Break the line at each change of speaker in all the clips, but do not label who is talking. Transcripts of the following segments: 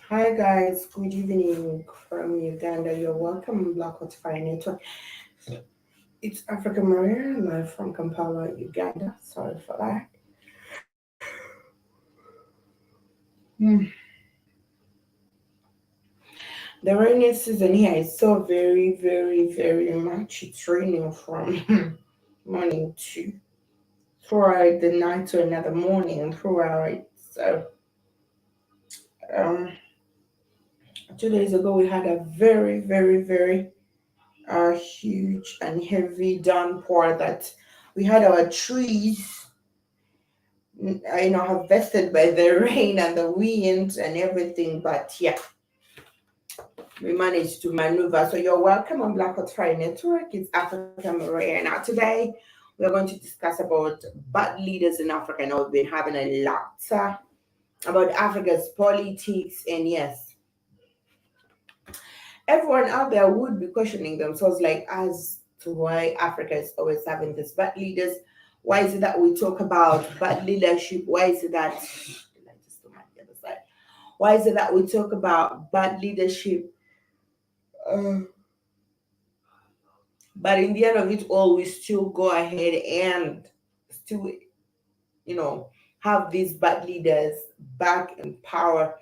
Hi guys, good evening from Uganda. You're welcome on Black Hot Fire Network. It's Africa Maria, live from Kampala, Uganda. Sorry for that. Hmm. The rainy season here is so very, very, very much. It's raining from morning to throughout the night to another morning and throughout. So, um, 2 days ago we had a very, very, very huge and heavy downpour that we had our trees harvested by the rain and the wind and everything. But yeah, we managed to maneuver. So you're welcome on Black Hot Fire Network. It's Africa Maria. Now today we're going to discuss about bad leaders in Africa. Now we've been having a lot about Africa's politics, and yes, everyone out there would be questioning themselves like as to why Africa is always having these bad leaders. Why is it that we talk about bad leadership? Why is it that just do my the other side? Why is it that we talk about bad leadership? Uh, but in the end of it all, we still go ahead and still, you know, have these bad leaders back in power.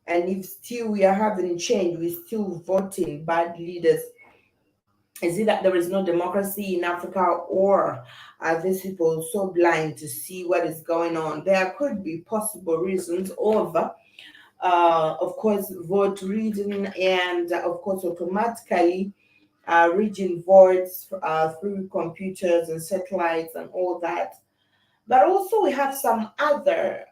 And if still we are having change, we still voting bad leaders. Is it that there is no democracy in Africa, or are these people so blind to see what is going on? There could be possible reasons of course, vote reading and, of course, automatically reading votes through computers and satellites and all that. But also we have some other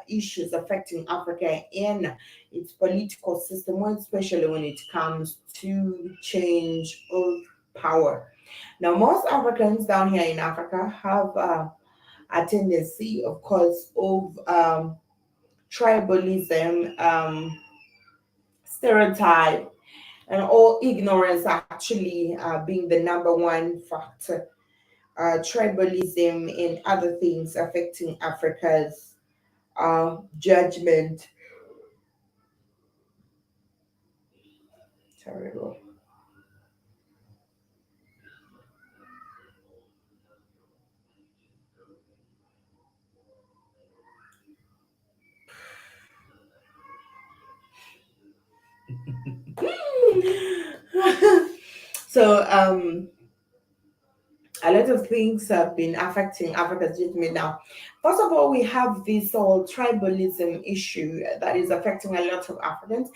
issues affecting Africa in its political system, more especially when it comes to change of power. Now, most Africans down here in Africa have a tendency, of course, of tribalism, stereotype, and all ignorance actually being the number one factor. Tribalism and other things affecting Africa's judgment. Terrible. so a lot of things have been affecting Africa's judgment now. First of all, we have this whole tribalism issue that is affecting a lot of Africans.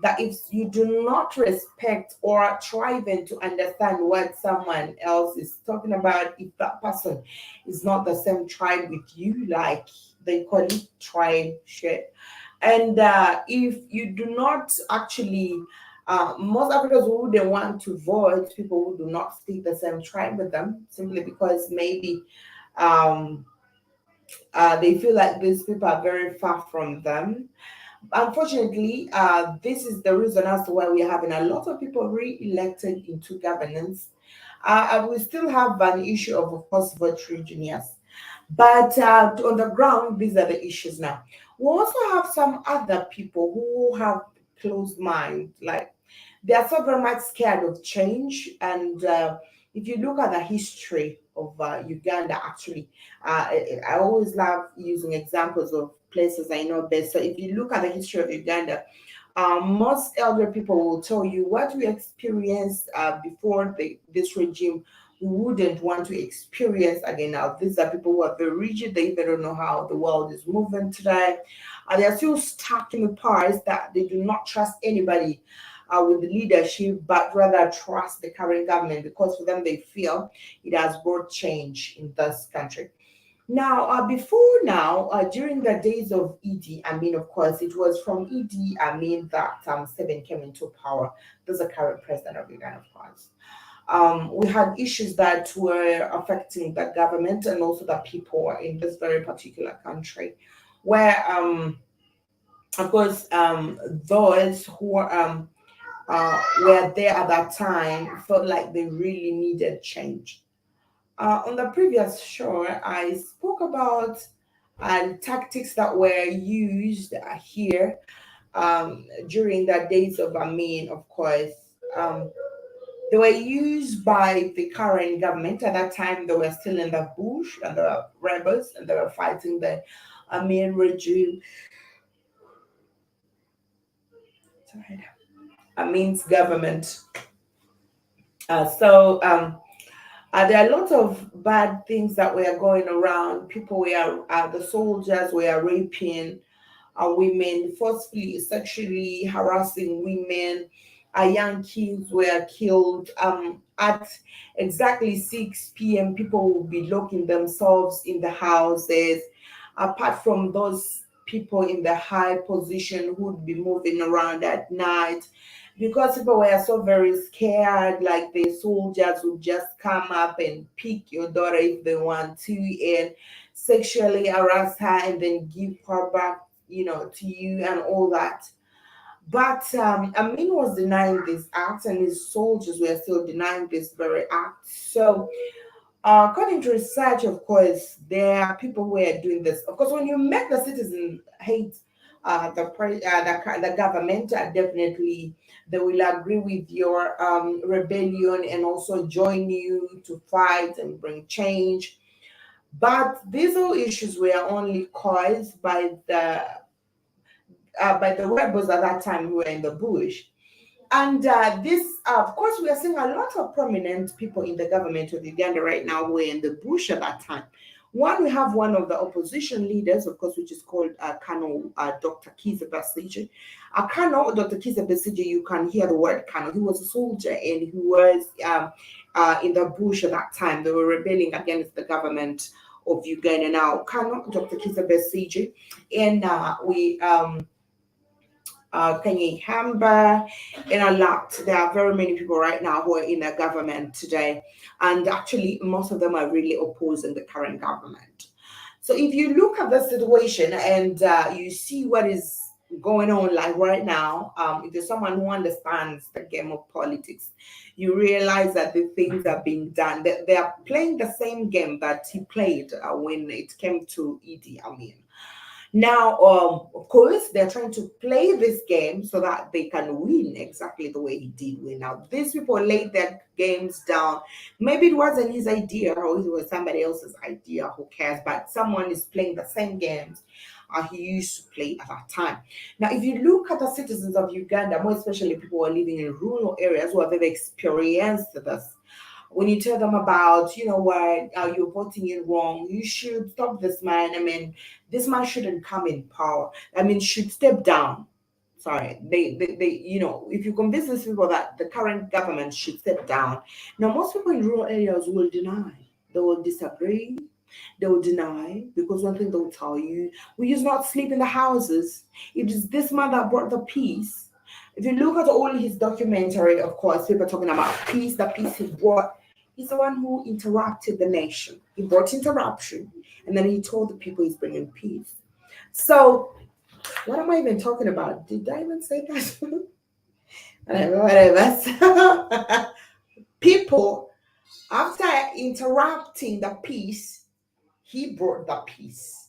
That if you do not respect or try even to understand what someone else is talking about, if that person is not the same tribe with you, like they call it tribe shit, and if you do not actually most Africans who wouldn't want to vote people who do not speak the same tribe with them simply because maybe um, they feel like these people are very far from them. Unfortunately, this is the reason as to why we're having a lot of people re-elected into governance. And we still have an issue of course, vote region, yes. But on the ground, these are the issues now. We also have some other people who have closed mind, like they are so very much scared of change. And if you look at the history of Uganda, actually, I always love using examples of places I know best. So if you look at the history of Uganda, most elder people will tell you what we experienced before this regime we wouldn't want to experience again. Now, these are people who are very rigid. They don't know how the world is moving today. They are still stuck in the past that they do not trust anybody with the leadership, but rather trust the current government because for them they feel it has brought change in this country. Now, before now, during the days of Idi Amin, of course, it was from Idi Amin that Seven came into power. This is the current president of Uganda, of course. We had issues that were affecting the government and also the people in this very particular country, where, of course, those who were there at that time felt like they really needed change. On the previous show, I spoke about tactics that were used here during the days of Amin, of course. They were used by the current government. At that time, they were still in the bush and the rebels, and they were fighting the Amin regime. Sorry. Amin's government. There are a lot of bad things that were going around. People were, the soldiers were raping women, forcefully sexually harassing women. Young kids were killed. At exactly 6 p.m., people will be locking themselves in the houses. Apart from those people in the high position who would be moving around at night, because people were so very scared, like the soldiers would just come up and pick your daughter if they want to, and sexually harass her and then give her back, to you and all that. But Amin was denying this act, and his soldiers were still denying this very act. So, according to research, of course, there are people who are doing this. Of course, when you make the citizen hate the government, definitely they will agree with your rebellion and also join you to fight and bring change. But these all issues were only caused by the rebels at that time who were in the bush. And of course, we are seeing a lot of prominent people in the government of Uganda right now who were in the bush at that time. One, we have one of the opposition leaders, of course, which is called Colonel Dr. Kiza Besigye. Colonel Dr. Kiza Besigye, you can hear the word Colonel. He was a soldier and he was in the bush at that time. They were rebelling against the government of Uganda. Now, Colonel Dr. Kiza Besigye, and we Kanye Hamba, and a lot. There are very many people right now who are in the government today, and actually, most of them are really opposing the current government. So, if you look at the situation and you see what is going on, like right now, if there's someone who understands the game of politics, you realize that the things are being done. They are playing the same game that he played when it came to Idi Amin. Now, of course, they're trying to play this game so that they can win exactly the way he did win. Now, these people laid their games down. Maybe it wasn't his idea or it was somebody else's idea, who cares? But someone is playing the same games he used to play at that time. Now, if you look at the citizens of Uganda, more especially people who are living in rural areas who have ever experienced this, when you tell them about, what, you're voting in wrong, you should stop this man. I mean, this man shouldn't come in power. I mean, should step down. Sorry, if you convince these people that the current government should step down, now most people in rural areas will deny. They will disagree. They will deny because one thing they'll tell you, we used not sleep in the houses. It is this man that brought the peace. If you look at all his documentary, of course, people are talking about peace, the peace he brought. He's the one who interrupted the nation. He brought interruption, and then he told the people he's bringing peace. So, what am I even talking about? Did I even say that? Whatever. So, people, after interrupting the peace, he brought the peace.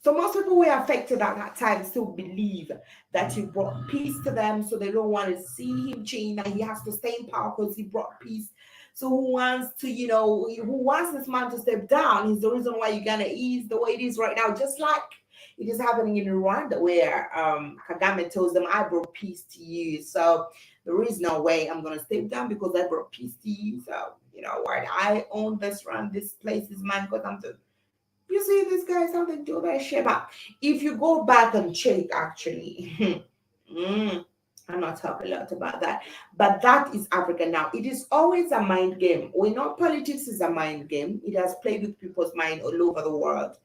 So most people who were affected at that time still believe that he brought peace to them, so they don't want to see him change, and he has to stay in power because he brought peace. So who wants this man to step down is the reason why Uganda is the way it is right now, just like it is happening in Rwanda, where Kagame tells them, I brought peace to you. So there is no way I'm going to step down because I brought peace to you. So, what, I own this run, this place is mine because I'm the you see, this guy is something to do that shit. But if you go back and check, actually, I'm not talking a lot about that. But that is Africa now. It is always a mind game. We know politics is a mind game. It has played with people's mind all over the world.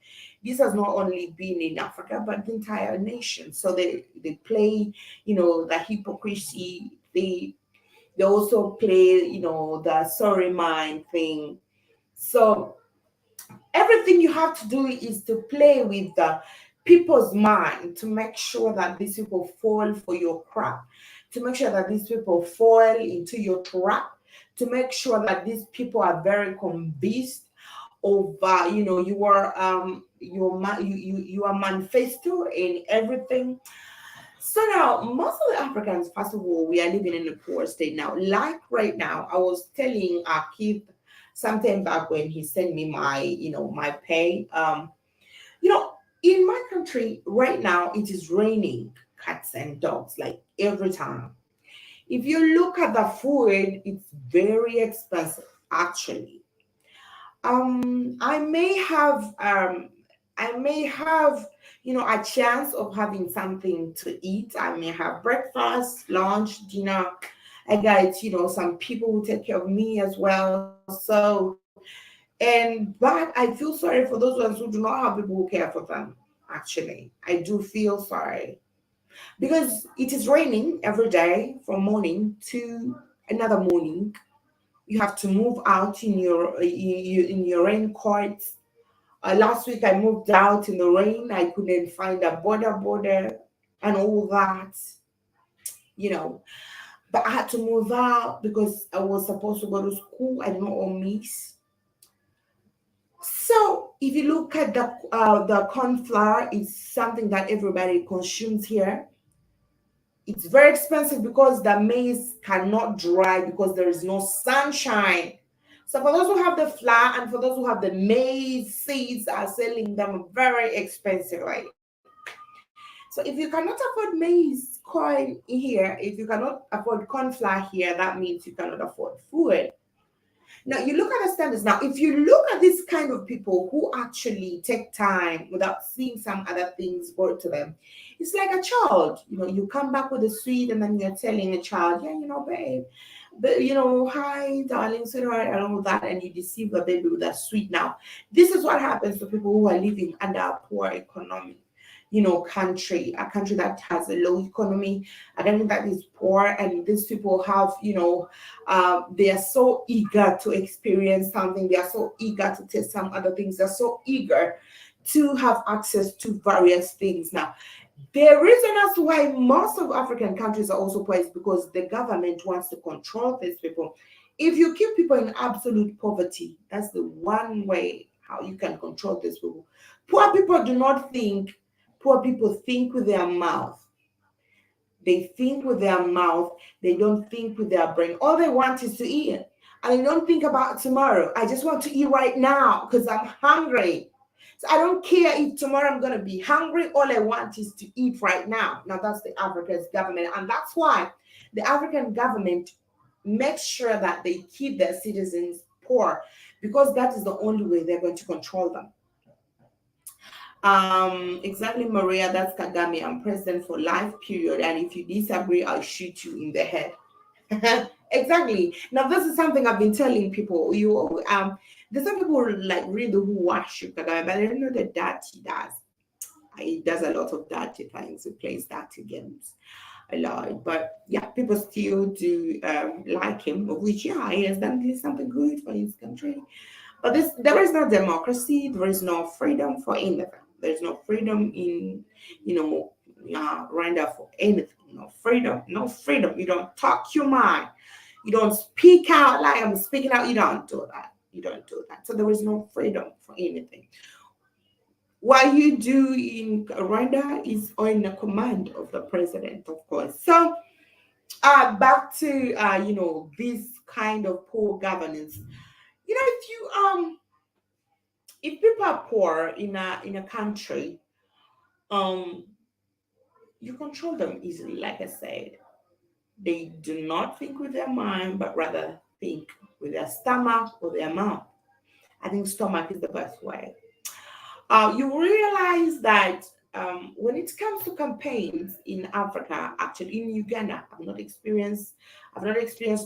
This has not only been in Africa, but the entire nation. So they play, the hypocrisy. They also play, the sorry mind thing. So everything you have to do is to play with the people's mind to make sure that these people fall for your crap, to make sure that these people fall into your trap, to make sure that these people are very convinced of your manifesto and everything. So now, most of the Africans, first of all, we are living in a poor state now. Like right now, I was telling Keith sometime back when he sent me my, my pay. You know, in my country right now, it is raining cats and dogs like every time. If you look at the food, it's very expensive, actually. I may have a chance of having something to eat. I may have breakfast, lunch, dinner. I got, some people who take care of me as well. But I feel sorry for those ones who do not have people who care for them. Actually, I do feel sorry because it is raining every day from morning to another morning. You have to move out in your raincoat. Last week I moved out in the rain. I couldn't find a border and all that, you know. But I had to move out because I was supposed to go to school. I did not want miss. So if you look at the corn flour, it's something that everybody consumes here. It's very expensive because the maize cannot dry because there is no sunshine. So for those who have the flour and for those who have the maize seeds are selling them very expensively. So if you cannot afford maize coin here, if you cannot afford corn flour here, that means you cannot afford food. Now you look at the standards. Now, if you look at this kind of people who actually take time without seeing some other things brought to them, it's like a child. You come back with a sweet, and then you're telling a child, yeah, babe, but hi, darling, sweetheart, and all that, and you deceive the baby with that sweet. Now, this is what happens to people who are living under a poor economy country, a country that has a low economy, a country that is poor, and these people have, they are so eager to experience something, they are so eager to taste some other things, they're so eager to have access to various things. Now, the reason as to why most of African countries are also poor is because the government wants to control these people. If you keep people in absolute poverty, that's the one way how you can control these people. Poor people do not think. Poor people think with their mouth. They think with their mouth. They don't think with their brain. All they want is to eat. And they don't think about tomorrow. I just want to eat right now because I'm hungry. So I don't care if tomorrow I'm going to be hungry. All I want is to eat right now. Now that's the African government. And that's why the African government makes sure that they keep their citizens poor because that is the only way they're going to control them. Exactly, Maria. That's Kagame. I'm president for life, period. And if you disagree, I'll shoot you in the head. Exactly. Now, this is something I've been telling people. There's some people who like really who worship Kagame, but I don't know the dirty he does. He does a lot of dirty things. He plays dirty games a lot. But yeah, people still do like him, of which yeah, he has done something good for his country. But there is no democracy. There is no freedom for anything. There's no freedom in, Rwanda for anything. No freedom. No freedom. You don't talk your mind. You don't speak out like I'm speaking out. You don't do that. You don't do that. So there is no freedom for anything. What you do in Rwanda is on the command of the president, of course. So back to this kind of poor governance. If people are poor in a country, um you control them easily. Like I said, they do not think with their mind but rather think with their stomach or their mouth. I think stomach is the best way. You realize that when it comes to campaigns in Africa, actually in Uganda, I've not experienced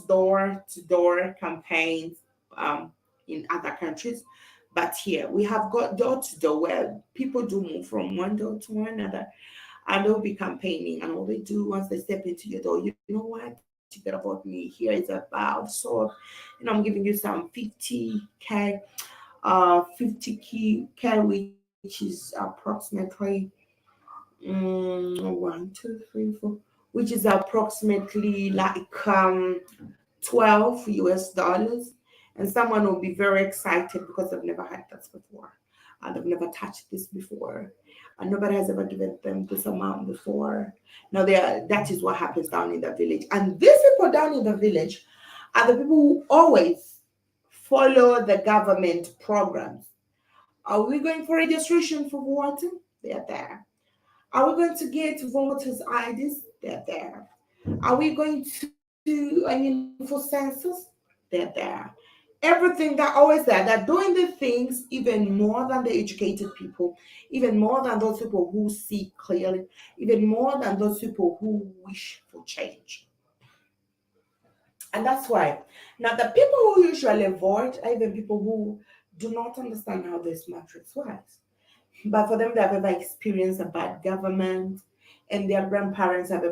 door to door campaigns in other countries, but here we have got door to door where people do move from one door to another, and they'll be campaigning, and all they do once they step into your door, you know what? You get about me. Here is a bar of soap, I'm giving you some 50K 50K, which is approximately 1, 2, 3, 4, which is approximately like 12 US dollars. And someone will be very excited because they've never had that before. They've never touched this before. and nobody has ever given them this amount before. Now that is what happens down in the village. And these people down in the village are the people who always follow the government programs. Are we going for registration for voting? They're there. Are we going to get voters' IDs? They're there. Are we going to, for census? They're there. Everything that always there. They're doing the things even more than the educated people, even more than those people who see clearly, even more than those people who wish for change. And that's why. Now, the people who usually vote are even people who do not understand how this matrix works. But for them, they have ever experienced a bad government, and their grandparents have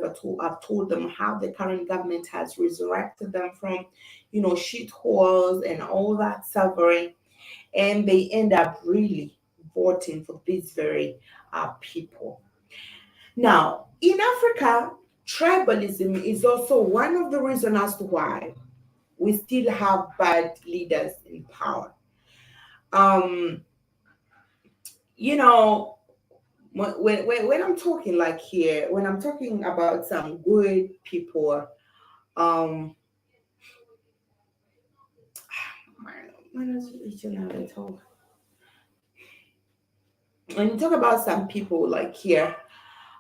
told them how the current government has resurrected them from, shitholes and all that suffering, and they end up really voting for these very people. Now, in Africa, tribalism is also one of the reasons as to why we still have bad leaders in power. Um, you know, when I'm talking like here, when I'm talking about some good people, um, when is they talk? When you talk about some people like here,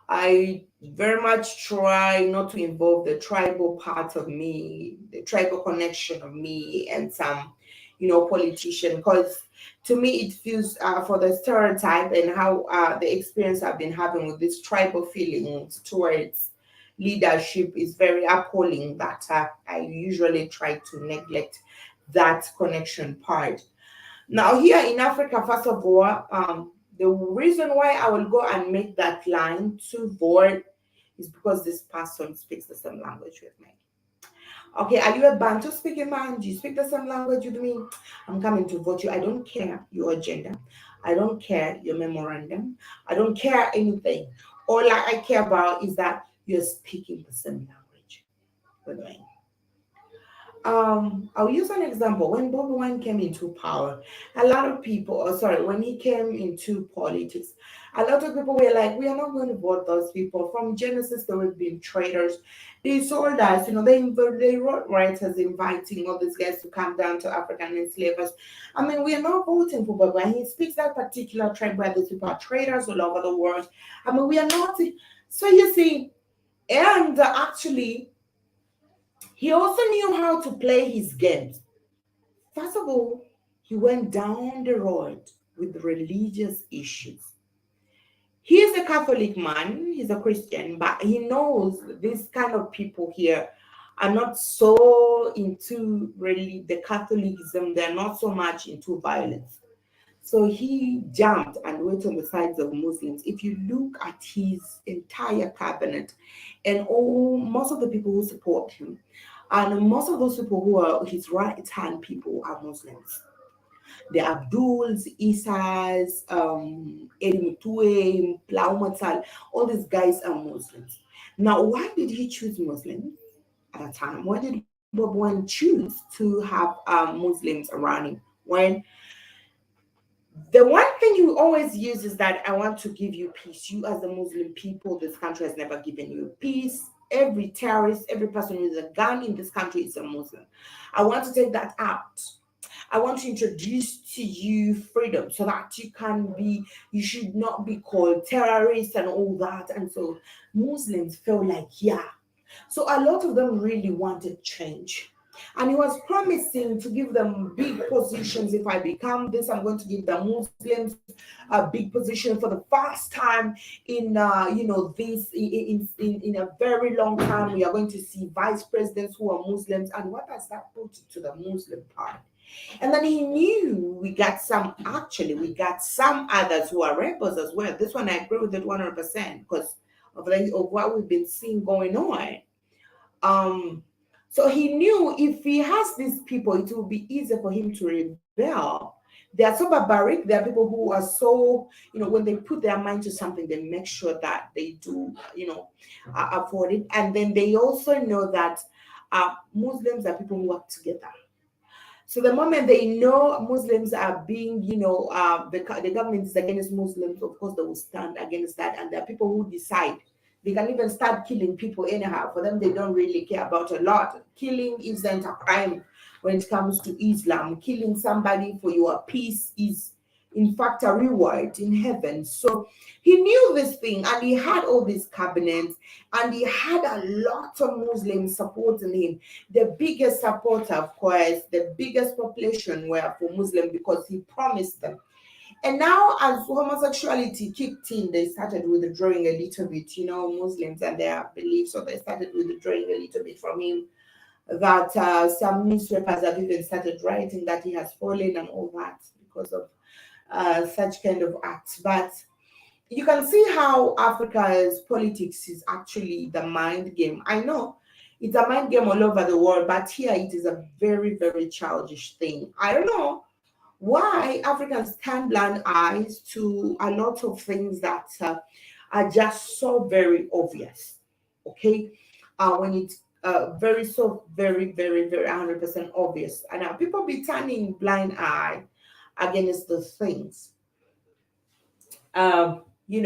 I very much try not to involve the tribal part of me, the tribal connection of me, and some, politician, because to me it feels for the stereotype and how the experience I've been having with this tribal feelings towards leadership is very appalling that I usually try to neglect that connection part. Now, here in Africa, first of all, the reason why I will go and make that line to vote is because this person speaks the same language with me. Okay, are you a Bantu speaking man? Do you speak the same language with me? I'm coming to vote you. I don't care your agenda. I don't care your memorandum. I don't care anything. All I care about is that you're speaking the same language with me. I'll use an example. When Bobi Wine came into power, a lot of people, when he came into politics, a lot of people were like, we are not going to vote those people. From Genesis, they were being traitors. They sold us, they wrote writers inviting all these guys to come down to Africa and enslave us. I mean, we are not voting for Bobi Wine. He speaks that particular tribe where these people are traitors all over the world. I mean, we are not. So you see, and actually, he also knew how to play his games. First of all, he went down the road with religious issues. He is a Catholic man, he's a Christian, but he knows these kind of people here are not so into really the Catholicism, they're not so much into violence. So he jumped and went on the sides of Muslims. If you look at his entire cabinet and most of the people who support him, and most of those people who are his right hand people are Muslims. The Abduls, Isas, Erimutue, Plaumatal, all these guys are Muslims. Now, why did he choose Muslims at a time? Why did Bob Wine choose to have Muslims around him? When the one thing you always use is that I want to give you peace. You, as the Muslim people, this country has never given you peace. Every terrorist, every person with a gun in this country is a Muslim. I want to take that out. I want to introduce to you freedom so that you should not be called terrorists and all that. And so Muslims felt like, yeah. So a lot of them really wanted change. And he was promising to give them big positions. If I become this, I'm going to give the Muslims a big position for the first time in this in a very long time. We are going to see vice presidents who are Muslims. And what does that put to the Muslim part? And then he knew we got some others who are rebels as well. This one I agree with it 100% because of what we've been seeing going on. So he knew if he has these people, it will be easier for him to rebel. They are so barbaric. There are people who are so, when they put their mind to something, they make sure that they do, afford it. And then they also know that Muslims are people who work together. So the moment they know Muslims are being, the government is against Muslims, of course they will stand against that. And there are people who decide they can even start killing people anyhow. For them, they don't really care about a lot. Killing isn't a crime when it comes to Islam. Killing somebody for your peace is, in fact, a reward in heaven. So he knew this thing, and he had all these cabinets, and he had a lot of Muslims supporting him. The biggest supporter, of course, the biggest population were for Muslim, because he promised them. And now, as homosexuality kicked in, they started withdrawing a little bit, Muslims and their beliefs. So they started withdrawing a little bit from him. That some newspapers have even started writing that he has fallen and all that because of such kind of acts. But you can see how Africa's politics is actually the mind game. I know it's a mind game all over the world, but here it is a very, very childish thing. I don't know why Africans turn blind eyes to a lot of things that are just so very obvious. Okay, when it's very, very, very 100% obvious, and people be turning blind eye against those things. So in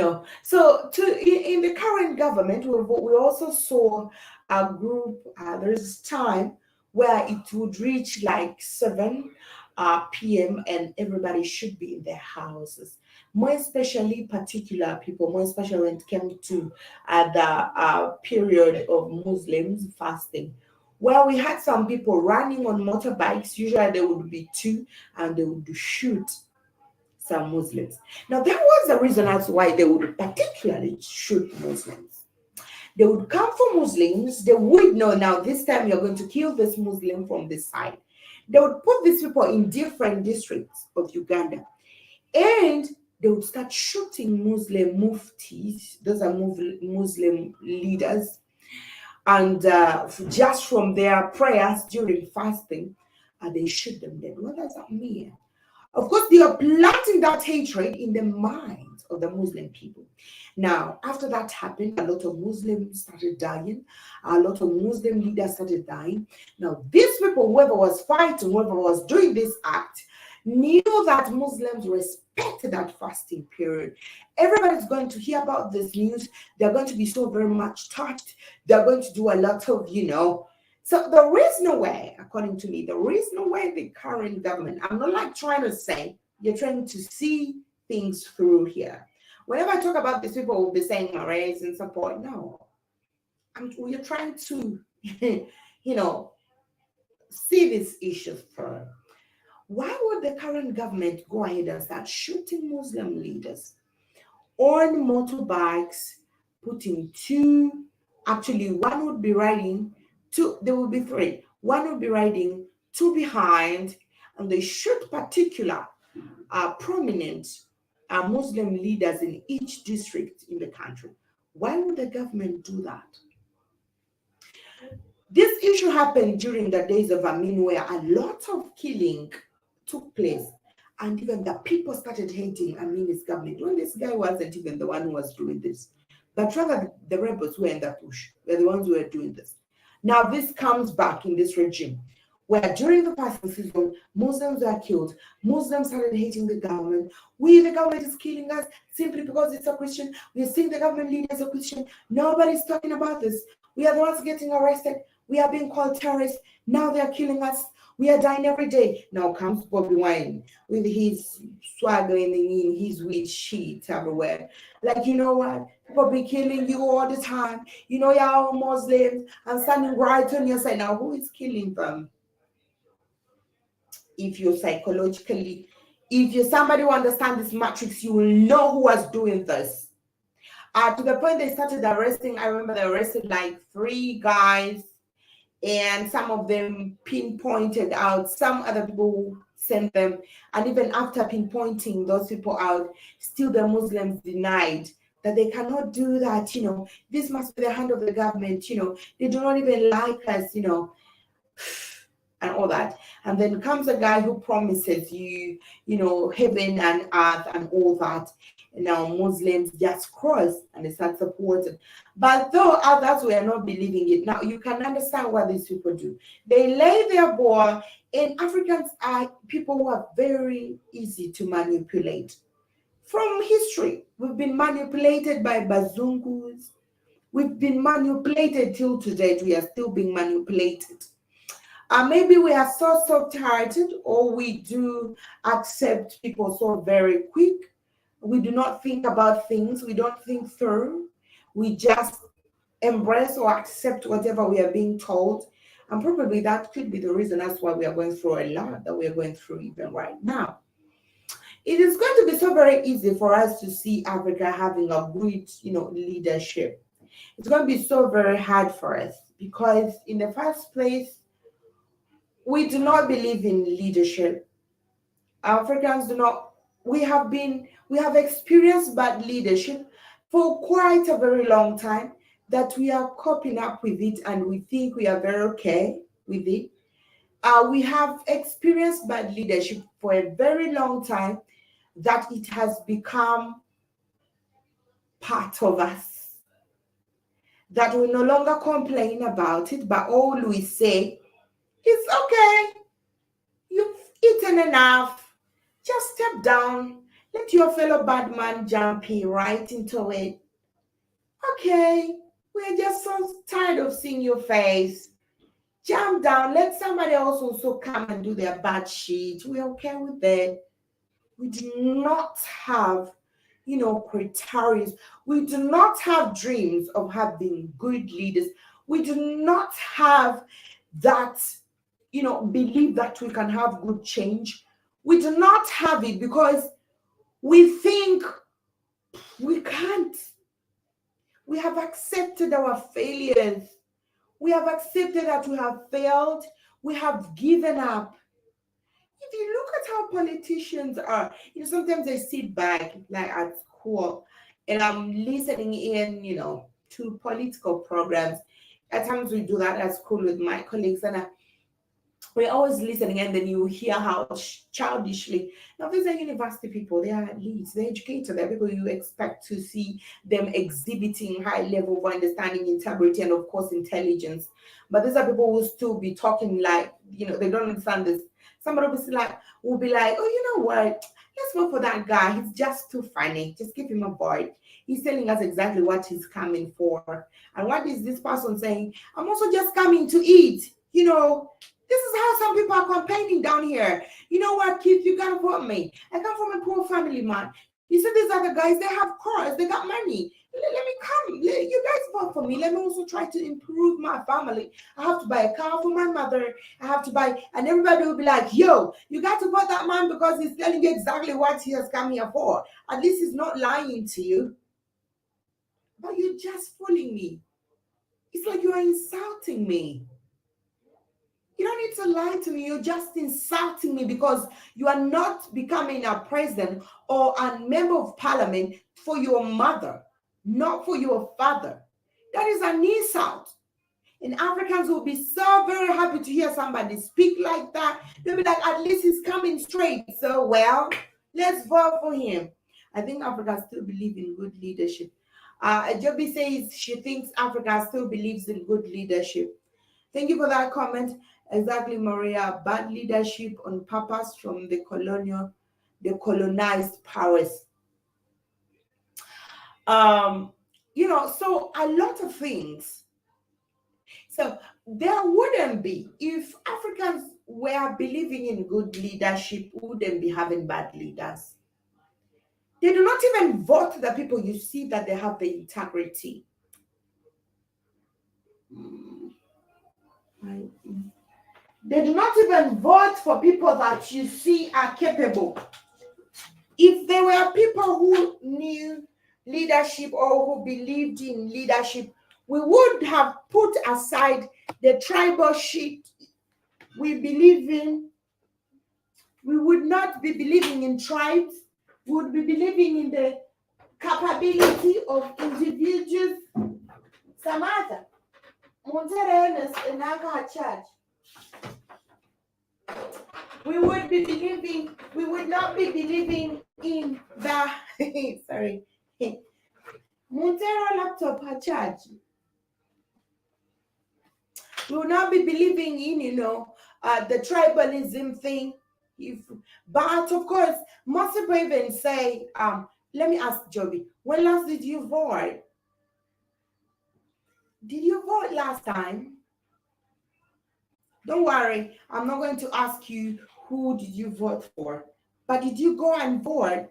the current government, we also saw a group. There's time where it would reach like 7 p.m. and everybody should be in their houses. More especially particular people, more especially when it came to the period of Muslims fasting. Well, we had some people running on motorbikes. Usually there would be two, and they would shoot some Muslims. Now, there was a reason as to why they would particularly shoot Muslims. They would come for Muslims. They would know, now this time you're going to kill this Muslim from this side. They would put these people in different districts of Uganda, and they would start shooting Muslim muftis. Those are Muslim leaders. And just from their prayers during fasting, they shoot them dead. What does that mean? Of course, they are planting that hatred in the minds of the Muslim people. Now, after that happened, a lot of Muslims started dying. A lot of Muslim leaders started dying. Now, these people, whoever was fighting, whoever was doing this act, knew that Muslims respected that fasting period. Everybody's going to hear about this news. They're going to be so very much touched. They're going to do a lot of, So there is no way, according to me, there is no way the current government, I'm not like trying to say, you're trying to see things through here. Whenever I talk about this, people will be saying raise and support. No, we're trying to, see these issues through. Why would the current government go ahead and start shooting Muslim leaders on motorbikes, putting two, actually one would be riding, two, there will be three. One will be riding, two behind, and they shoot particular prominent Muslim leaders in each district in the country. Why would the government do that? This issue happened during the days of Amin, where a lot of killing took place, and even the people started hating Amin's government when this guy wasn't even the one who was doing this, but rather the rebels who were in the push were the ones who were doing this. Now this comes back in this regime, where during the fasting season, Muslims were killed. Muslims started hating the government. The government is killing us simply because it's a Christian. We're seeing the government leader as a Christian. Nobody's talking about this. We are the ones getting arrested. We are being called terrorists. Now they're killing us. We are dying every day. Now comes Bobby Wine with his swaggering in his weed sheet everywhere. Like, you know what? People be killing you all the time. You're all Muslims. I'm standing right on your side. Now, who is killing them? If you're somebody who understands this matrix, you will know who was doing this. To the point they started arresting, I remember they arrested like 3 guys, and some of them pinpointed out some other people who sent them. And even after pinpointing those people out, still the Muslims denied that they cannot do that. This must be the hand of the government. They do not even like us, and all that. And then comes a guy who promises you, heaven and earth and all that. now Muslims just cross and they start supporting. But though others were not believing it, now you can understand what these people do. They lay their ball, and Africans are people who are very easy to manipulate. From history, we've been manipulated by bazungus. We've been manipulated till today. We are still being manipulated. Maybe we are so soft-hearted, or we do accept people so very quick. We do not think about things. We don't think through. We just embrace or accept whatever we are being told. And probably that could be the reason that's why we are going through a lot that we are going through even right now. It is going to be so very easy for us to see Africa having a good, leadership. It's going to be so very hard for us because in the first place, we do not believe in leadership. Africans do not. We have experienced bad leadership for quite a very long time that we are coping up with it and we think we are very okay with it. We have experienced bad leadership for a very long time that it has become part of us. That we no longer complain about it, but all we say is okay. You've eaten enough. Just step down. Let your fellow bad man jump right into it. Okay, we're just so tired of seeing your face. Jump down. Let somebody else also come and do their bad shit. We're okay with that. We do not have, criteria. We do not have dreams of having good leaders. We do not have that, believe that we can have good change. We do not have it because we think we can't. We have accepted our failures. We have accepted that we have failed. We have given up. If you look at how politicians are, sometimes they sit back like at school and I'm listening in, to political programs. At times we do that at school with my colleagues and we're always listening, and then you hear how childishly. Now, these are university people, they are leads, they're educated, they're people you expect to see them exhibiting high level of understanding, integrity, and of course, intelligence. But these are people who will still be talking like, they don't understand this. Somebody will be like, oh, you know what? Let's vote for that guy. He's just too funny. Just give him a vote. He's telling us exactly what he's coming for. And what is this person saying? I'm also just coming to eat. This is how some people are campaigning down here. You know what, Keith? You gotta vote me. I come from a poor family, man. You see these other guys, they have cars, they got money. Let me come. You guys vote for me. Let me also try to improve my family. I have to buy a car for my mother. I have to buy, and everybody will be like, yo, you got to vote that man because he's telling you exactly what he has come here for. At least he's not lying to you. But you're just fooling me. It's like you are insulting me. You don't need to lie to me. You're just insulting me because you are not becoming a president or a member of parliament for your mother, not for your father. That is an insult. And Africans will be so very happy to hear somebody speak like that. They'll be like, at least he's coming straight. So, well, let's vote for him. I think Africans still believe in good leadership. Joby says she thinks Africa still believes in good leadership. Thank you for that comment. Exactly, Maria. Bad leadership on purpose from the colonized powers. So a lot of things. So there wouldn't be, if Africans were believing in good leadership, wouldn't be having bad leaders. They do not even vote the people you see that they have the integrity. They do not even vote for people that you see are capable. If there were people who knew leadership or who believed in leadership, we would have put aside the tribal shit we believe in. We would not be believing in tribes. We would be believing in the capability of individuals. Samantha, Montana and Naka Church. we would be believing, we would not be believing in the sorry. Montero laptop had charge. We will not be believing in, the tribalism thing. If, but of course, most people even say, let me ask Joby, when last did you vote? Did you vote last time? Don't worry, I'm not going to ask you who did you vote for, but did you go and vote?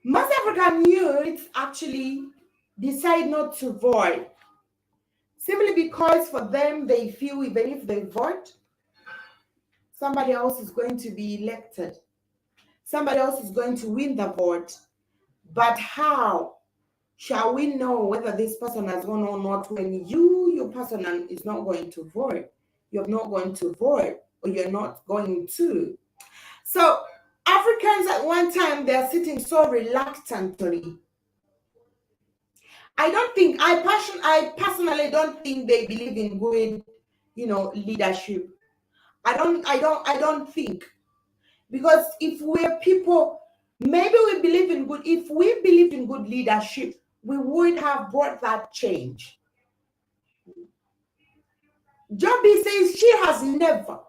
Most African youths actually decide not to vote simply because for them they feel even if they vote, somebody else is going to be elected. Somebody else is going to win the vote. But how shall we know whether this person has won or not when your person is not going to vote? You're not going to vote, or you're not going to. So Africans at one time, they're sitting so reluctantly. I personally don't think they believe in good, leadership. I don't think. Because if we're people, maybe we believe in good, if we believed in good leadership, we would have brought that change. Joby says she has never.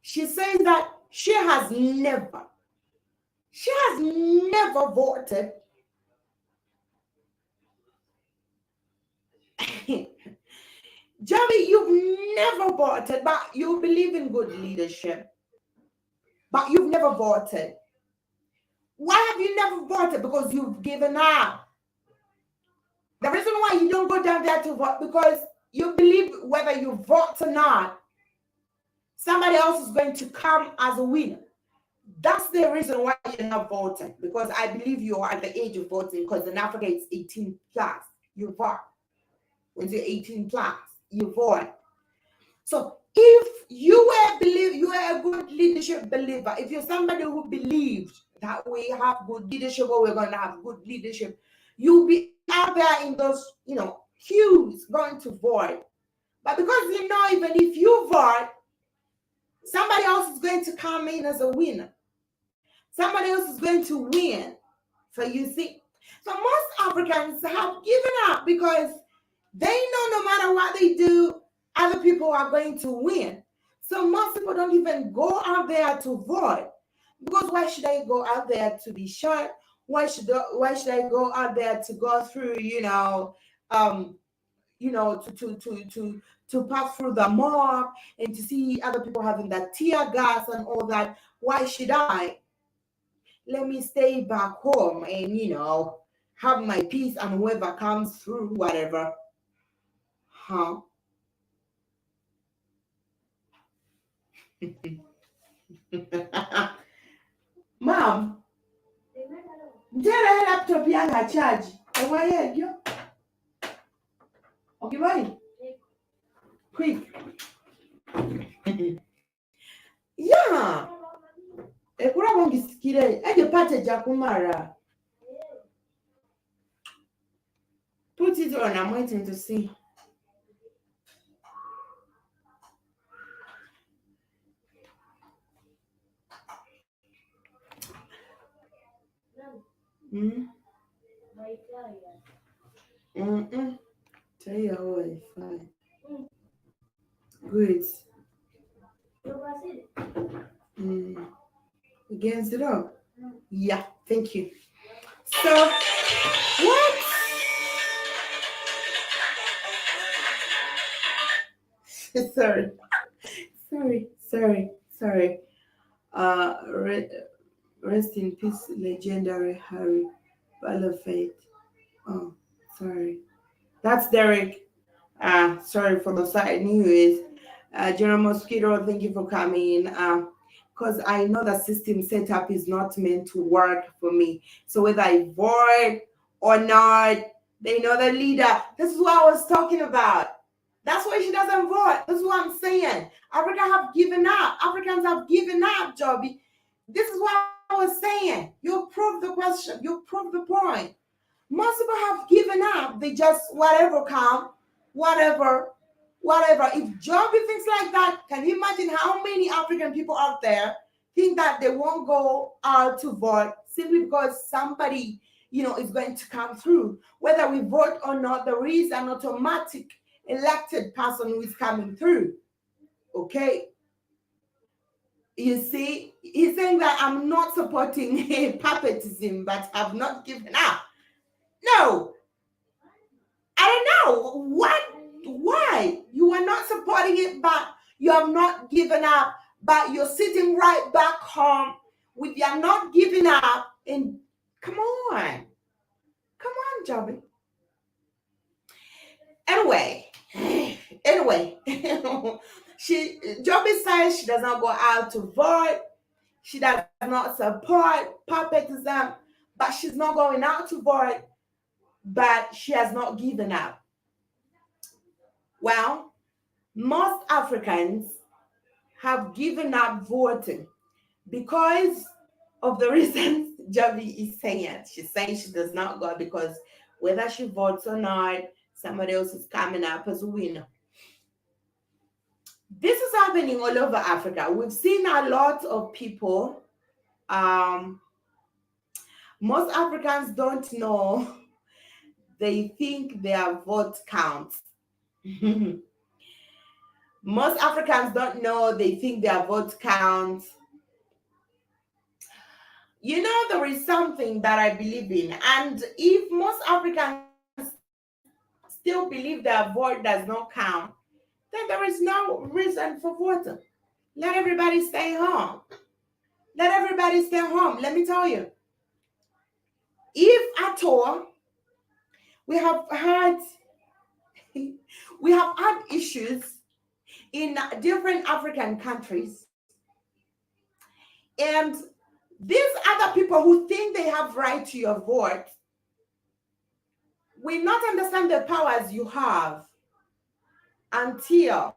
She says that she has never voted. Joby, you've never voted, but you believe in good leadership. But you've never voted. Why have you never voted? Because you've given up. The reason why you don't go down there to vote, because you believe whether you vote or not, somebody else is going to come as a winner. That's the reason why you're not voting, because I believe you are at the age of voting, because in Africa it's 18 plus. You vote. When you're 18 plus, you vote. So if you are a good leadership believer, if you're somebody who believed that we have good leadership or we're going to have good leadership, you'll be out there in those, queues going to vote. But because even if you vote, somebody else is going to come in as a winner. Somebody else is going to win. So you see, so most Africans have given up because they know no matter what they do, other people are going to win. So most people don't even go out there to vote. Because why should I go out there to be shot? Why should I go out there to go through, to pass through the mob and to see other people having that tear gas and all that? Why should I? Let me stay back home and, have my peace, and whoever comes through, whatever. Huh? Mom, njera laptop yanga charge. Ewayegyo. Okay, bye. Quick. Yeah. Ekura bongisikire. Eje pate jakumara. Put it on. I'm waiting to see. Tell you how I find. Good. Against it up? Yeah, thank you. So, what? Sorry. Rest in peace, legendary Harry Belafonte. Oh, sorry. That's Derek. Sorry for the side. Anyways, General Mosquito, thank you for coming. Because I know the system setup is not meant to work for me. So whether I vote or not, they know the leader. This is what I was talking about. That's why she doesn't vote. This is what I'm saying. Africa have given up. Africans have given up, Joby. This is what I was saying. You prove the question. You prove the point. Most people have given up. They just, whatever come, whatever. whatever. If Joby thinks like that, can you imagine how many African people out there think that they won't go out to vote simply because somebody, is going to come through? Whether we vote or not, there is an automatic elected person who is coming through. Okay? You see, he's saying that I'm not supporting puppetism, but I've not given up. No, I don't know what, why you are not supporting it, but you have not given up, but you're sitting right back home with you're not giving up. And come on, Joby. Anyway, anyway, Joby says she does not go out to vote. She does not support puppetism, but she's not going out to vote, but she has not given up. Well, most Africans have given up voting because of the reasons Javi is saying. She's saying she does not go because whether she votes or not, somebody else is coming up as a winner. This is happening all over Africa. We've seen a lot of people. Most Africans don't know. They think their vote counts. Most Africans don't know. They think their vote counts. There is something that I believe in. And if most Africans still believe their vote does not count, then there is no reason for voting. Let everybody stay home. Let everybody stay home. Let me tell you, if at all we have had issues in different African countries, and these other people who think they have right to your vote will not understand the powers you have until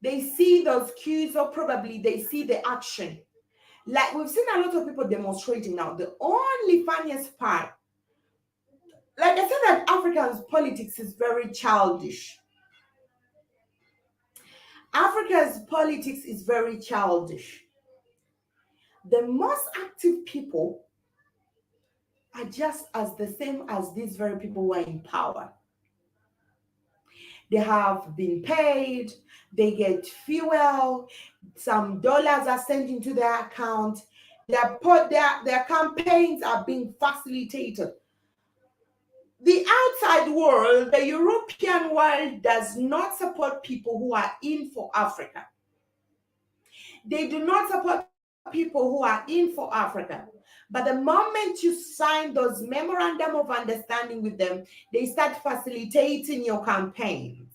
they see those cues, or probably they see the action. Like we've seen a lot of people demonstrating now. The only funniest part, like I said, that Africa's politics is very childish. Africa's politics is very childish. The most active people are just as the same as these very people who are in power. They have been paid, they get fuel, some dollars are sent into their account, their campaigns are being facilitated. The outside world, the European world, does not support people who are in for Africa. They do not support people who are in for Africa. But the moment you sign those memorandum of understanding with them, they start facilitating your campaigns.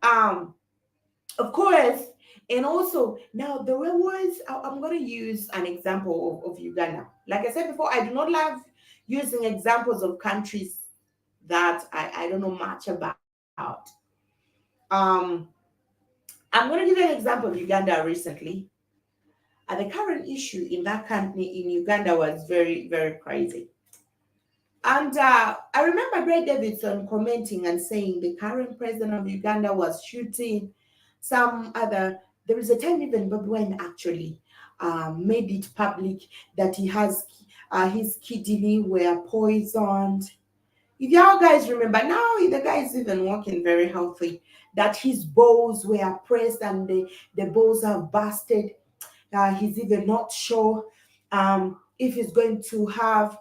Of course, and also now the rewards, I'm going to use an example of Uganda. Like I said before, I do not love using examples of countries that I don't know much about. Um, I'm going to give you an example of Uganda recently. The current issue in that country, in Uganda, was very, very crazy. And I remember Greg Davidson commenting and saying the current president of Uganda was shooting some other. There is a time even Bobi Wine actually made it public that he has his kidney were poisoned. If y'all guys remember, now the guy is even walking very healthy. That his balls were pressed and the balls have busted. He's even not sure if he's going to have,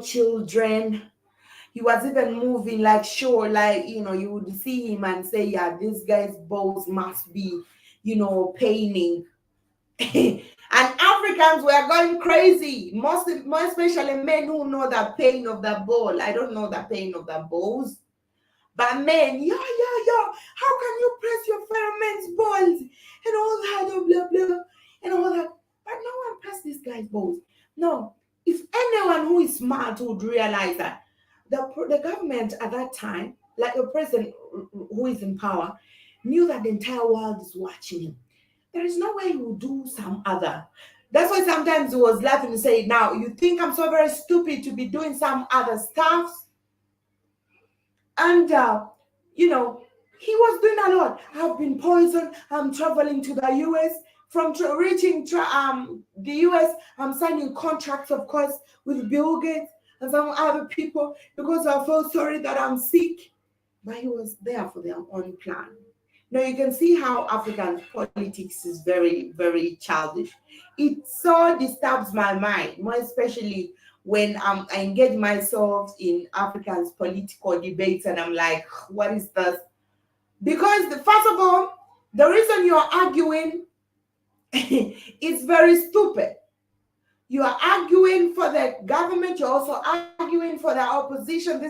children. He was even moving like sure, like, you would see him and say, yeah, this guy's balls must be, paining. And Africans were going crazy, more especially men who know the pain of the ball. I don't know the pain of the balls, but men, how can you press your fellow men's balls and all that, blah blah, and all that? But no one pressed this guy's balls. No, if anyone who is smart would realize that the government at that time, like the president who is in power, knew that the entire world is watching him. There is no way he will do some other. That's why sometimes he was laughing and saying, now, you think I'm so very stupid to be doing some other stuff? And you know, he was doing a lot. I've been poisoned. I'm traveling to the US. From reaching the US, I'm signing contracts, of course, with Bill Gates and some other people because I felt sorry that I'm sick. But he was there for their own plan. Now you can see how African politics is very, very childish. It so disturbs my mind, more especially when I engage myself in Africans' political debates and I'm like, what is this? Because first of all, the reason you're arguing is very stupid. You are arguing for the government, you're also arguing for the opposition.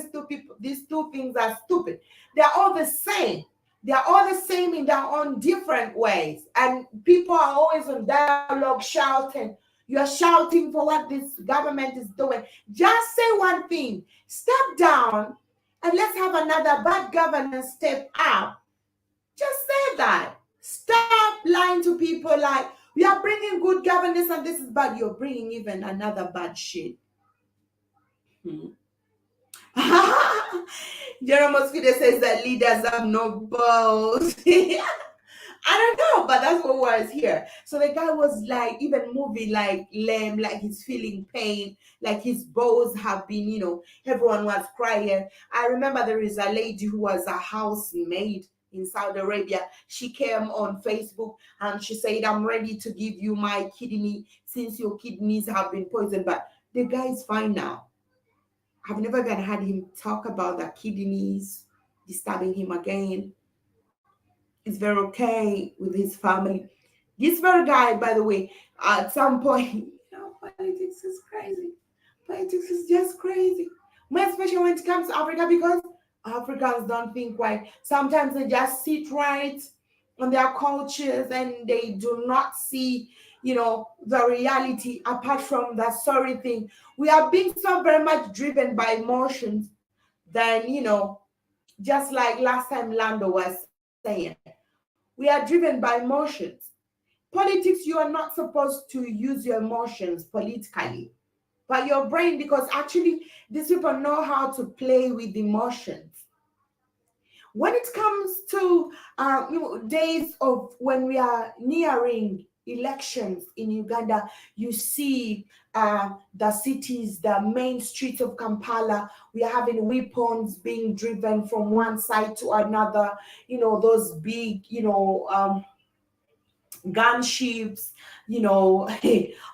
These two things are stupid. They're all the same. They're all the same in their own different ways. And people are always on dialogue shouting. You're shouting for what this government is doing. Just say one thing, step down, and let's have another bad governance step up. Just say that. Stop lying to people like we are bringing good governance and this is bad. You're bringing even another bad shit. Hmm. Jerome Mosquito says that leaders have no balls. I don't know, but that's what was here. So the guy was like, even moving like lame, like he's feeling pain, like his balls have been, everyone was crying. I remember there is a lady who was a housemaid in Saudi Arabia. She came on Facebook and she said, I'm ready to give you my kidney since your kidneys have been poisoned. But the guy is fine now. I've never gonna had him talk about the kidneys disturbing him again. He's very okay with his family. This very guy, by the way, at some point, politics is crazy. Politics is just crazy. More especially when it comes to Africa, because Africans don't think right. Sometimes they just sit right on their cultures and they do not see, the reality apart from that sorry thing. We are being so very much driven by emotions than, just like last time Lando was saying. We are driven by emotions. Politics, you are not supposed to use your emotions politically, but your brain, because actually these people know how to play with emotions. When it comes to days of when we are nearing elections in Uganda, you see the cities, the main streets of Kampala, we are having weapons being driven from one side to another. Those big, gunships,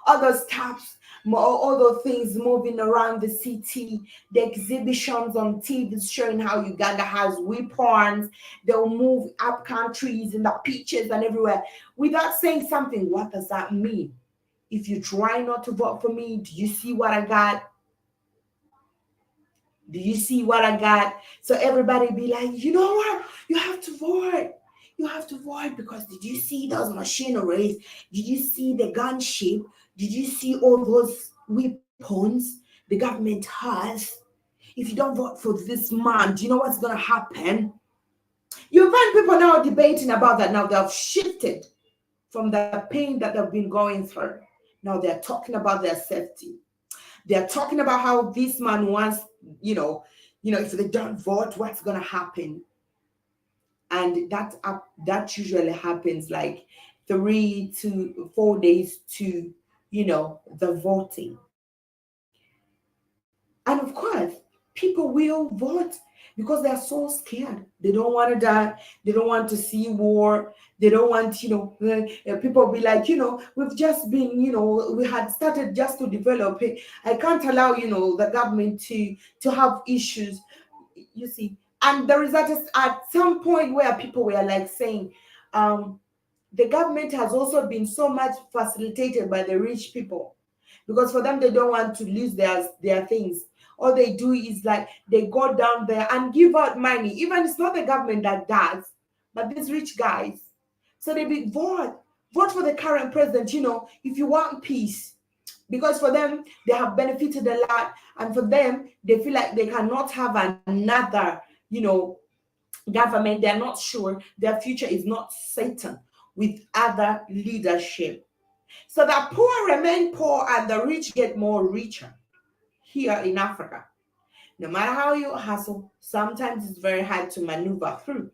other stuff, other things moving around the city, the exhibitions on TV showing how Uganda has weapons, they'll move up countries in the beaches and everywhere without saying something. What does that mean? If you try not to vote for me, do you see what I got? Do you see what I got? So everybody be like, you know what? You have to vote. You have to vote because did you see those machineries? Did you see the gunship? Did you see all those weapons the government has? If you don't vote for this man, do you know what's going to happen? You find people now debating about that. Now they've shifted from the pain that they've been going through. Now they're talking about their safety. They're talking about how this man wants, if they don't vote, what's gonna happen? And that usually happens like 3 to 4 days to the voting. And of course, people will vote because they are so scared. They don't want to die. They don't want to see war. They don't want, people be like, we've just been, we had started just to develop it. I can't allow, the government to have issues, you see. And there is at some point where people were like saying, the government has also been so much facilitated by the rich people because for them they don't want to lose their things. All they do is like they go down there and give out money. Even it's not the government that does, but these rich guys. So they be vote for the current president. If you want peace, because for them they have benefited a lot, and for them they feel like they cannot have another, government. They are not sure their future is not certain with other leadership. So the poor remain poor and the rich get more richer here in Africa. No matter how you hustle, sometimes it's very hard to maneuver through.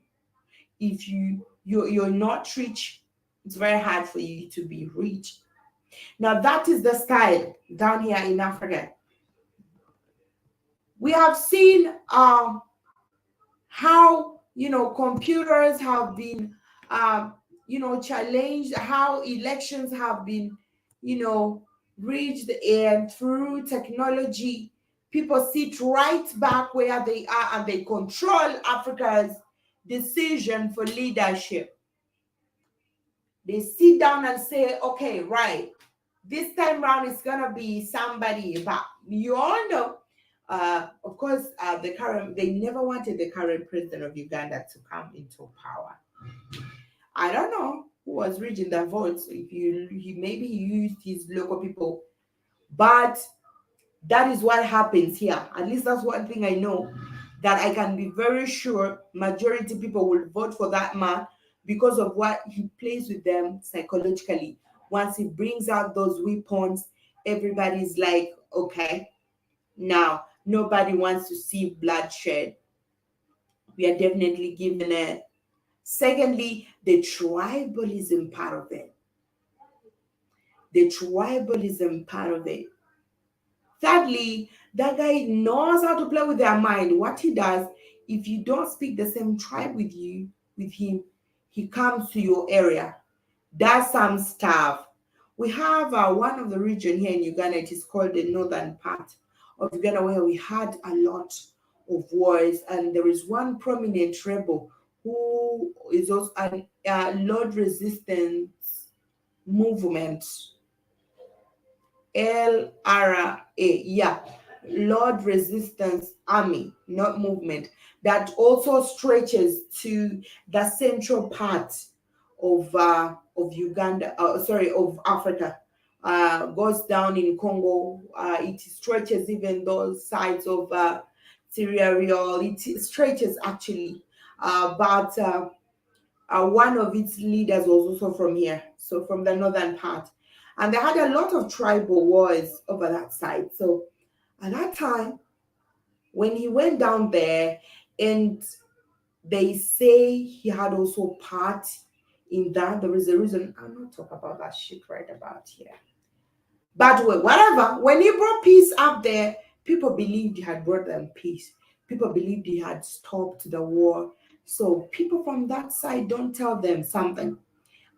If you're not rich, it's very hard for you to be rich. Now that is the style down here in Africa. We have seen how computers have been challenged, how elections have been you know reached, and through technology people sit right back where they are and they control Africa's decision for leadership. They sit down and say, okay, right, this time round it's gonna be somebody. But you all know, of course, they never wanted the current president of Uganda to come into power. I don't know who was reading the votes. If he maybe he used his local people, but that is what happens here. At least that's one thing I know, that I can be very sure majority people will vote for that man because of what he plays with them psychologically. Once he brings out those weapons, everybody's like, okay, now nobody wants to see bloodshed. We are definitely given it. Secondly, the tribalism part of it. The tribalism part of it. Thirdly, that guy knows how to play with their mind. What he does, if you don't speak the same tribe with him, he comes to your area, does some stuff. We have one of the region here in Uganda. It is called the northern part of Uganda, where we had a lot of wars, and there is one prominent rebel who is also a Lord resistance movement. LRA, yeah, Lord Resistance Army, not movement, that also stretches to the central part of Uganda, sorry, of Africa. Goes down in Congo. It stretches even those sides of Sierra Leone. It stretches actually, but one of its leaders was also from here, so from the northern part. And they had a lot of tribal wars over that side. So at that time, when he went down there, and they say he had also part in that, there is a reason. I'm not talking about that shit right about here. But whatever, when he brought peace up there, people believed he had brought them peace. People believed he had stopped the war. So people from that side don't tell them something.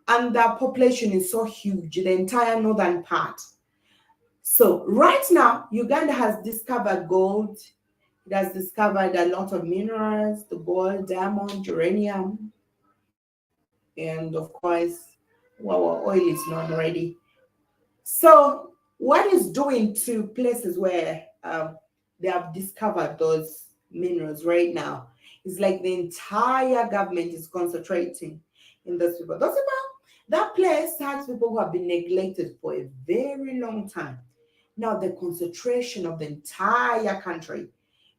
And the population is so huge, the entire northern part. So right now, Uganda has discovered gold. It has discovered a lot of minerals, the gold, diamond, uranium, and of course, well, our oil is not ready. So what is doing to places where they have discovered those minerals right now is like the entire government is concentrating in those people. Those people, that place has people who have been neglected for a very long time. Now the concentration of the entire country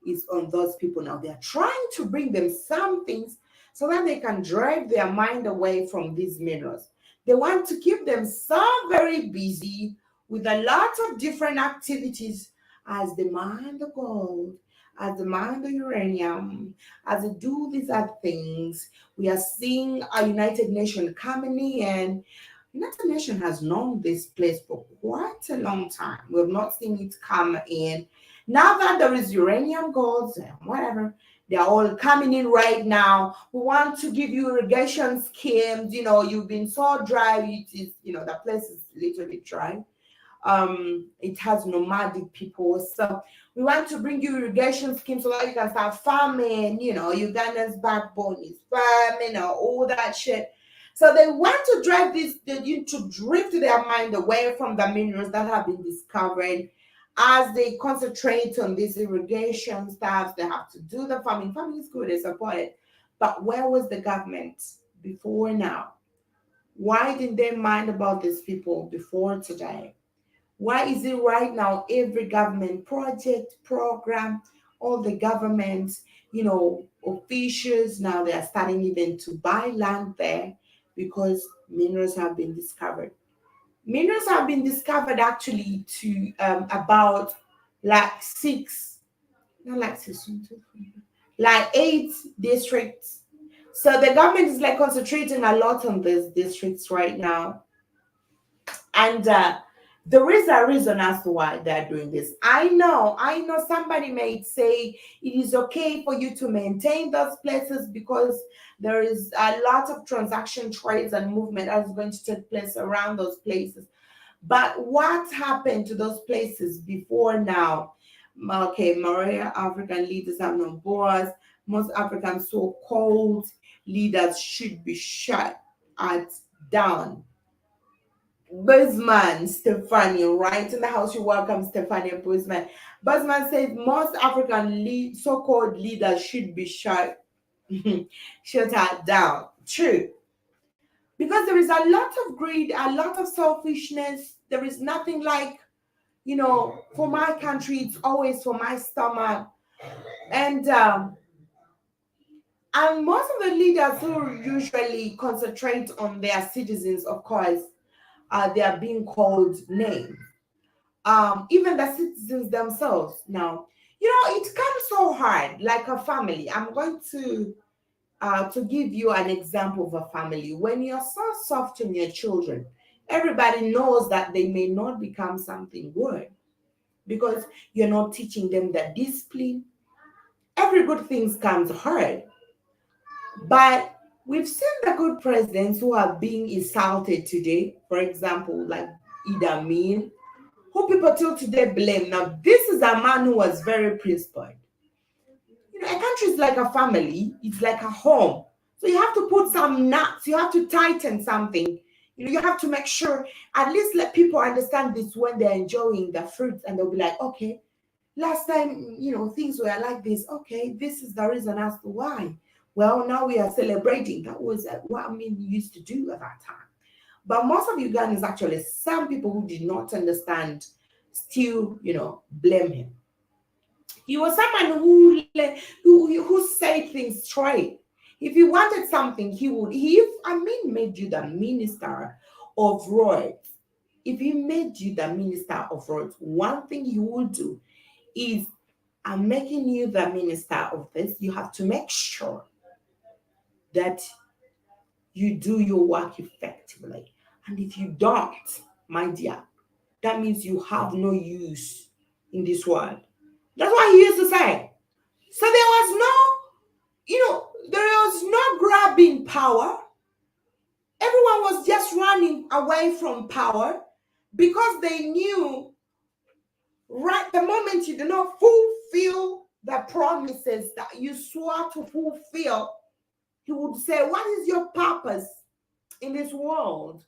is on those people now. They are trying to bring them some things so that they can drive their mind away from these minerals. They want to keep them so very busy with a lot of different activities as they mine the gold, as they mine the uranium, as they do these other things. We are seeing a United Nations coming in. United Nations has known this place for quite a long time. We have not seen it come in. Now that there is uranium, gold, and whatever, they're all coming in right now. We want to give you irrigation schemes. You've been so dry. It is, the place is literally dry. It has nomadic people. So we want to bring you irrigation schemes so that you can start farming. Uganda's backbone is farming, all that shit. So they want to drive to drift their mind away from the minerals that have been discovered. As they concentrate on these irrigation stuff, they have to do the farming. Farming is good, they support it. But where was the government before now? Why didn't they mind about these people before today? Why is it right now every government project, program, all the government, officials, now they are starting even to buy land there because minerals have been discovered. Minerals have been discovered actually to about like not like 6, like 8 districts. So the government is like concentrating a lot on these districts right now. And there is a reason as to why they're doing this. I know somebody may say it is okay for you to maintain those places because there is a lot of transaction, trades, and movement that is going to take place around those places. But what happened to those places before now? Okay, Maria, African leaders have no boards. Most African so-called leaders should be shut at down. Busman Stephanie, right in the house, you welcome Stephanie Busman. Busman says most African so-called leaders should be shut, shut down. True, because there is a lot of greed, a lot of selfishness. There is nothing like, for my country, it's always for my stomach. And most of the leaders who usually concentrate on their citizens, of course, they are being called names. Even the citizens themselves. Now, it comes so hard, like a family. I'm going to give you an example of a family. When you're so soft on your children, everybody knows that they may not become something good because you're not teaching them that discipline. Every good thing comes hard. But we've seen the good presidents who are being insulted today, for example, like Idi Amin, who people till today blame. Now, this is a man who was very principled. A country is like a family, it's like a home. So you have to put some nuts, you have to tighten something. You have to make sure, at least let people understand this when they're enjoying the fruits, and they'll be like, okay, last time, things were like this. Okay, this is the reason as to why. Well, now we are celebrating. That was what I mean used to do at that time. But most of Ugandans, actually, some people who did not understand still, blame him. He was someone who said things straight. If he wanted something, he would. If Amin made you the minister of roads, if he made you the minister of roads, one thing he would do is, I'm making you the minister of this. You have to make sure that you do your work effectively. And if you don't, my dear, that means you have no use in this world. That's what he used to say. So there was no grabbing power. Everyone was just running away from power because they knew right the moment you do not fulfill the promises that you swore to fulfill, he would say, what is your purpose in this world?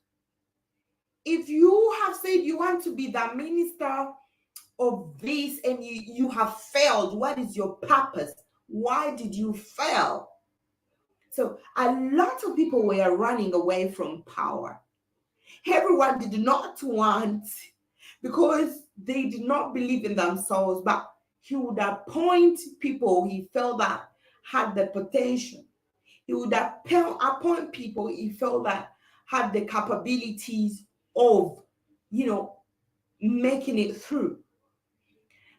If you have said you want to be the minister of this and you have failed, what is your purpose? Why did you fail? So a lot of people were running away from power. Everyone did not want, because they did not believe in themselves, but he would appoint people he felt that had the potential. He would appoint people he felt that had the capabilities of, making it through.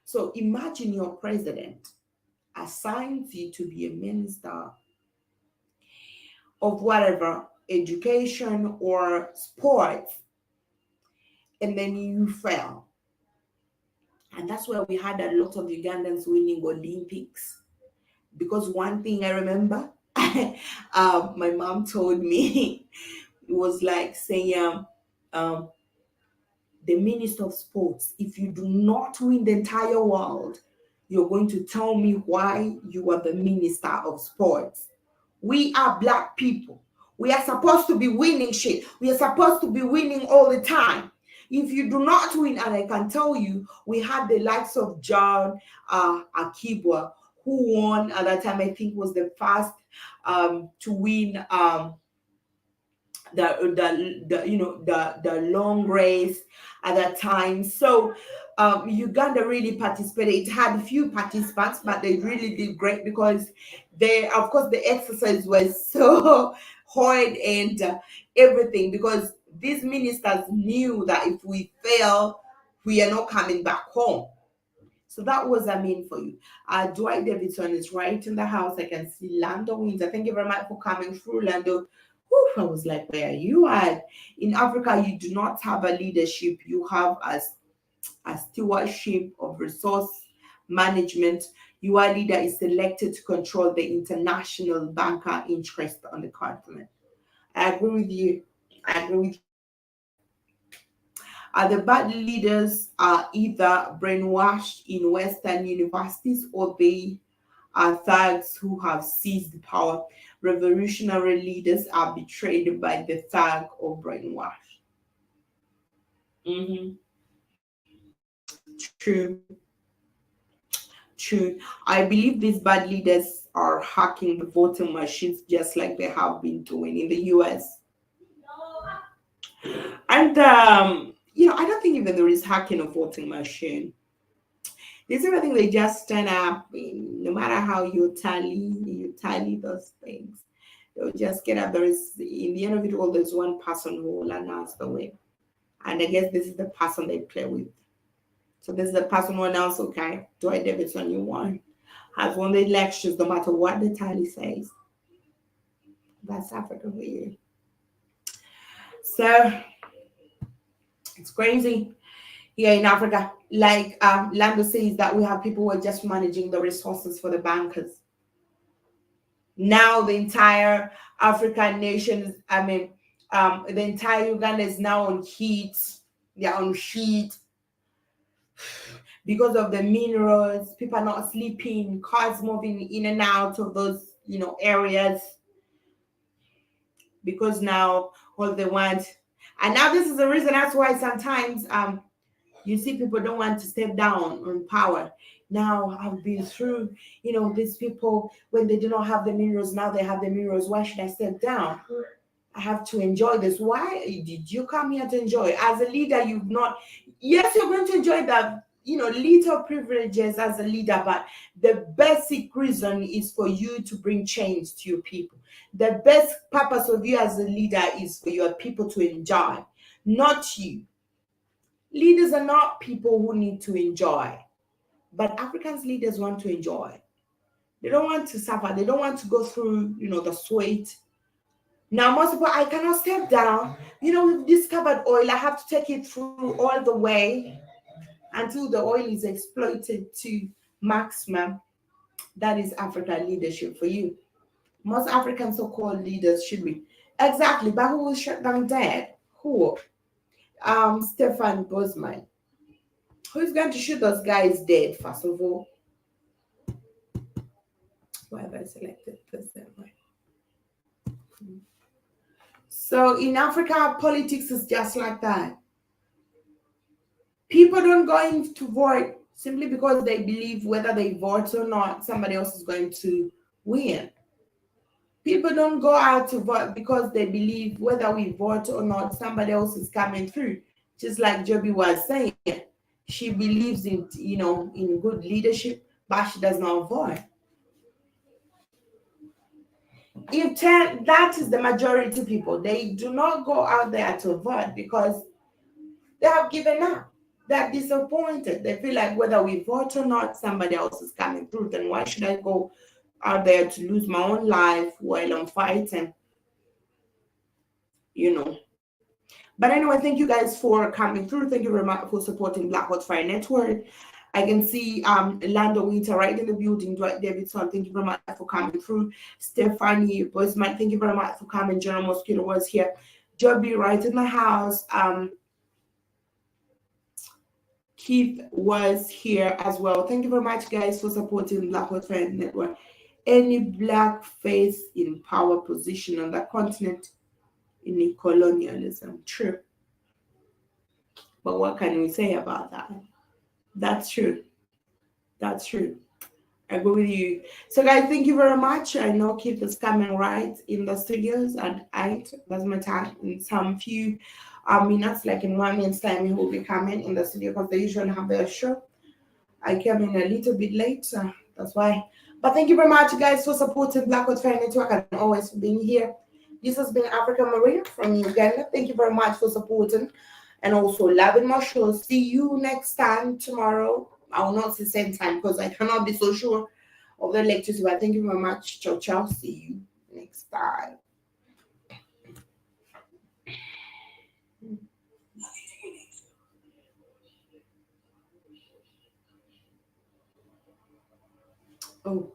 So imagine your president assigns you to be a minister of whatever, education or sports, and then you fail. And that's where we had a lot of Ugandans winning Olympics. Because one thing I remember, my mom told me, it was like saying, the minister of sports, if you do not win the entire world, you're going to tell me why you are the minister of sports. We are black people. We are supposed to be winning shit. We are supposed to be winning all the time. If you do not win, and I can tell you, we had the likes of John Akibwa, who won at that time, I think was the first to win the long race at that time. So Uganda really participated. It had a few participants, but they really did great because of course the exercise was so hard and everything, because these ministers knew that if we fail, we are not coming back home. So that was for you. Dwight Davidson is right in the house. I can see Lando Winter. Thank you very much for coming through, Lando. Whew, I was like, where are you at? In Africa, you do not have a leadership. You have a stewardship of resource management. Your leader is selected to control the international banker interest on the continent. I agree with you. I agree with you on that. The bad leaders are either brainwashed in Western universities or they are thugs who have seized power. Revolutionary leaders are betrayed by the thug or brainwashed. Mhm. True, true. I believe these bad leaders are hacking the voting machines just like they have been doing in the US. And I don't think even there is hacking a voting machine. There's everything they just stand up, no matter how you tally those things. They'll just get up. There is in the end of it all, there's one person who will announce the win. And I guess this is the person they play with. So this is the person who announced, okay, Dwight Davidson, you won. Has won the elections no matter what the tally says. That's Africa for you. So it's crazy here in Africa. Like Lando says that we have people who are just managing the resources for the bankers. Now the entire African nations, the entire Uganda is now on heat. They're on heat because of the minerals. People are not sleeping, cars moving in and out of those, areas, because now all they want. And now this is the reason that's why sometimes you see people don't want to step down on power. Now I've been through, these people, when they do not have the minerals, now they have the minerals. Why should I step down? I have to enjoy this. Why did you come here to enjoy? As a leader, you've not, yes, you're going to enjoy the, little privileges as a leader, but the basic reason is for you to bring change to your people. The best purpose of you as a leader is for your people to enjoy, not you. Leaders are not people who need to enjoy, but Africans leaders want to enjoy. They don't want to suffer. They don't want to go through, the sweat. Now, most people, I cannot step down. We've discovered oil. I have to take it through all the way until the oil is exploited to maximum. That is African leadership for you. Most African so-called leaders should be. Exactly, but who will shut them dead? Who? Stefan Bosman. Who's going to shoot those guys dead, first of all? Why have I selected this that way? So in Africa, politics is just like that. People don't go in to vote simply because they believe whether they vote or not, somebody else is going to win. People don't go out to vote because they believe whether we vote or not, somebody else is coming through. Just like Joby was saying, she believes in good leadership, but she does not vote. That is the majority of people. They do not go out there to vote because they have given up. They're disappointed. They feel like whether we vote or not, somebody else is coming through. Then why should I go out there to lose my own life while I'm fighting? But anyway, thank you guys for coming through. Thank you very much for supporting Black Hot Fire Network. I can see Lando Winter right in the building, Dwight Davidson. Thank you very much for coming through. Stephanie Boisman, thank you very much for coming. General Mosquito was here. Joby right in the house. Keith was here as well. Thank you very much, guys, for supporting Black Hot Fire Network. Any black face in power position on the continent in colonialism. True. But what can we say about that? That's true. That's true. I agree with you. So, guys, thank you very much. I know Keith is coming right in the studios at 8. That's my time. In some few minutes, like in 1 minute's time, he will be coming in the studio because they usually have their show. I came in a little bit late, so that's why. But thank you very much, guys, for supporting Black Hot Fire Network and always for being here. This has been Africa Maria from Uganda. Thank you very much for supporting and also loving my show. See you next time tomorrow. I will not say same time because I cannot be so sure of the electricity. But thank you very much. Ciao, ciao. See you next time. Oh.